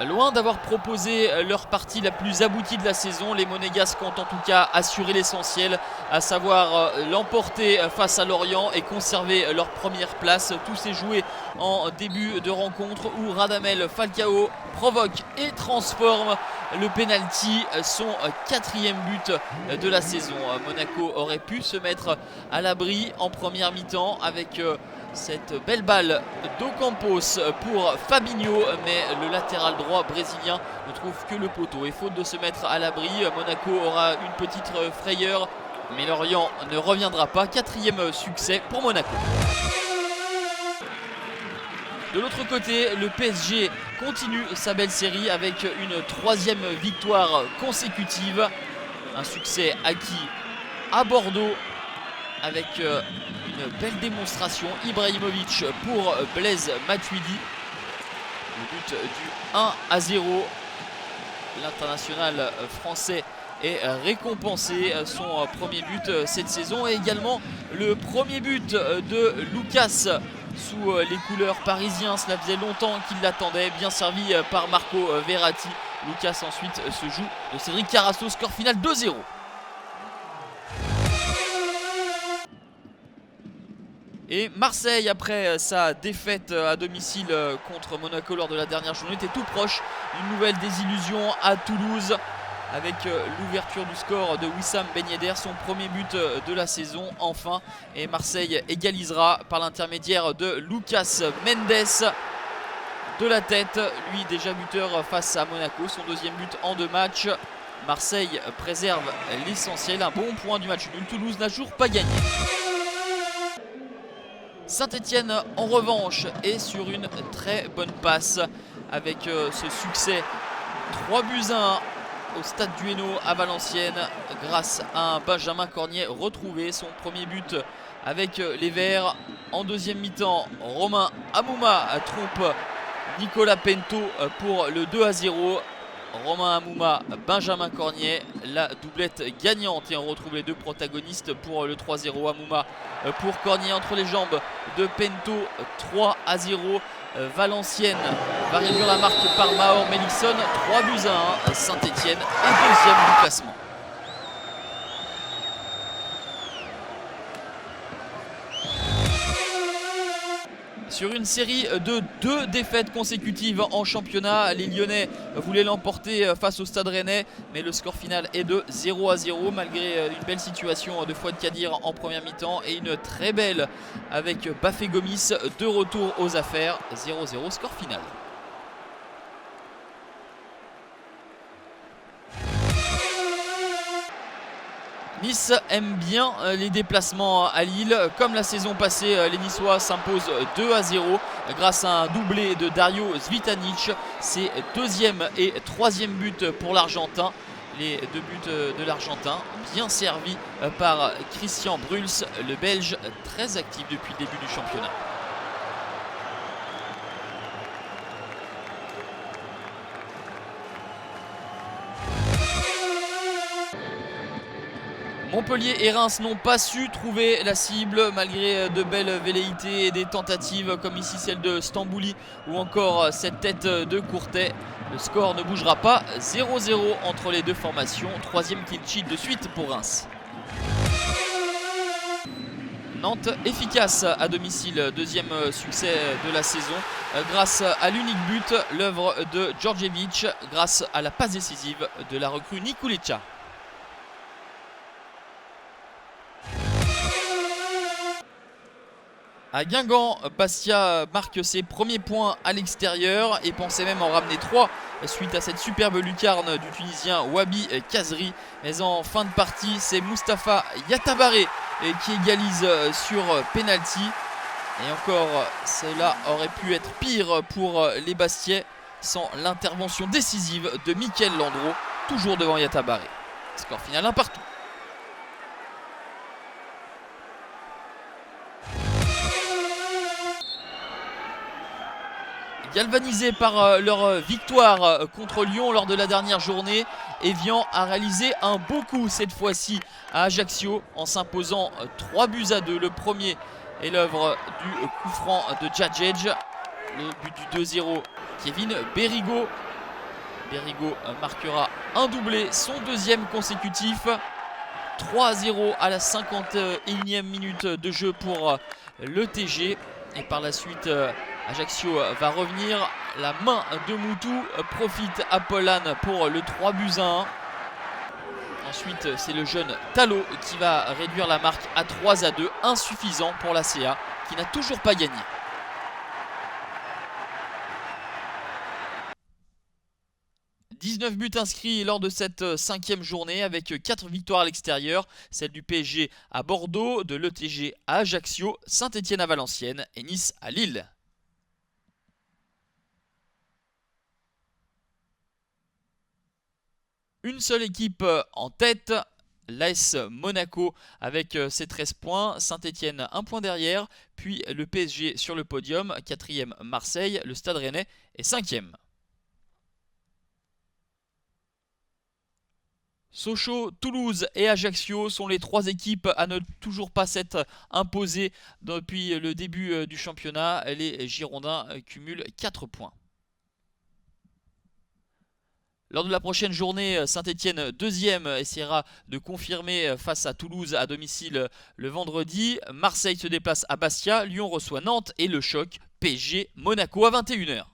Loin d'avoir proposé leur partie la plus aboutie de la saison, les Monégasques ont en tout cas assuré l'essentiel, à savoir l'emporter face à Lorient et conserver leur première place. Tout s'est joué en début de rencontre où Radamel Falcao provoque et transforme le penalty, son 4e but de la saison. Monaco aurait pu se mettre à l'abri en première mi-temps avec cette belle balle d'Ocampos pour Fabinho, mais le latéral droit brésilien ne trouve que le poteau. Et faute de se mettre à l'abri, Monaco aura une petite frayeur, mais Lorient ne reviendra pas. 4e succès pour Monaco. De l'autre côté, le PSG continue sa belle série avec une 3e victoire consécutive. Un succès acquis à Bordeaux avec une belle démonstration. Ibrahimovic pour Blaise Matuidi. Le but du 1-0. L'international français est récompensé. Son premier but cette saison et également le premier but de Lucas sous les couleurs parisiens. Cela faisait longtemps qu'il l'attendait. Bien servi par Marco Verratti. Lucas ensuite se joue de Cédric Carasso. Score final 2-0. Et Marseille, après sa défaite à domicile contre Monaco lors de la dernière journée, était tout proche d'une nouvelle désillusion à Toulouse avec l'ouverture du score de Wissam Ben Yedder, son premier but de la saison enfin. Et Marseille égalisera par l'intermédiaire de Lucas Mendes de la tête, lui déjà buteur face à Monaco, son 2e but en 2 matchs. Marseille préserve l'essentiel, un bon point du match nul. Toulouse n'a toujours pas gagné. Saint-Etienne en revanche est sur une très bonne passe avec ce succès 3-1 au stade du Hainaut à Valenciennes grâce à un Benjamin Cornier retrouvé. Son premier but avec les Verts en 2e mi-temps. Romain Amouma trompe Nicolas Pento pour le 2-0. Romain Amouma, Benjamin Cornier, la doublette gagnante, et on retrouve les deux protagonistes pour le 3-0. Amouma pour Cornier entre les jambes de Pento, 3-0. Valenciennes va réduire la marque par Maor Melisson, 3-1. Saint-Etienne est 2e du classement. Sur une série de 2 défaites consécutives en championnat, les Lyonnais voulaient l'emporter face au Stade Rennais, mais le score final est de 0-0 malgré une belle situation de Fouad Kadir en première mi-temps et une très belle avec Bafé Gomis de retour aux affaires. 0-0 score final. Nice aime bien les déplacements à Lille. Comme la saison passée, les Niçois s'imposent 2-0 grâce à un doublé de Dario Zvitanic. C'est 2e et 3e but pour l'Argentin. Les 2 buts de l'Argentin bien servis par Christian Bruls, le Belge très actif depuis le début du championnat. Montpellier et Reims n'ont pas su trouver la cible malgré de belles velléités et des tentatives comme ici celle de Stambouli ou encore cette tête de Courtet. Le score ne bougera pas, 0-0 entre les deux formations. 3e clean sheet de suite pour Reims. Nantes efficace à domicile, 2e succès de la saison grâce à l'unique but, l'œuvre de Djordjevic, grâce à la passe décisive de la recrue Nikulica. À Guingamp, Bastia marque ses premiers points à l'extérieur et pensait même en ramener 3 suite à cette superbe lucarne du Tunisien Wabi Kazri. Mais en fin de partie, c'est Mustapha Yatabaré qui égalise sur penalty. Et encore, cela aurait pu être pire pour les Bastiais sans l'intervention décisive de Mickaël Landreau, toujours devant Yatabaré. Score final 1-1. Galvanisés par leur victoire contre Lyon lors de la dernière journée, Evian a réalisé un beau coup cette fois-ci à Ajaccio en s'imposant 3-2. Le premier est l'œuvre du coup franc de Djadjedj. Le but du 2-0, Kevin Berigo. Berigo marquera un doublé, son deuxième consécutif. 3-0 à la 51e minute de jeu pour le TG. Et par la suite, Ajaccio va revenir. La main de Moutou profite à Pollane pour le 3-1. Ensuite, c'est le jeune Talo qui va réduire la marque à 3-2. Insuffisant pour la CA qui n'a toujours pas gagné. 19 buts inscrits lors de cette 5e journée avec 4 victoires à l'extérieur, celle du PSG à Bordeaux, de l'ETG à Ajaccio, Saint-Etienne à Valenciennes et Nice à Lille. Une seule équipe en tête, l'AS Monaco avec ses 13 points, Saint-Etienne 1 point derrière, puis le PSG sur le podium, 4e Marseille, le Stade Rennais est 5e. Sochaux, Toulouse et Ajaccio sont les 3 équipes à ne toujours pas s'être imposées depuis le début du championnat. Les Girondins cumulent 4 points. Lors de la prochaine journée, Saint-Etienne 2e essaiera de confirmer face à Toulouse à domicile le vendredi. Marseille se déplace à Bastia, Lyon reçoit Nantes et le choc PSG Monaco à 21 h.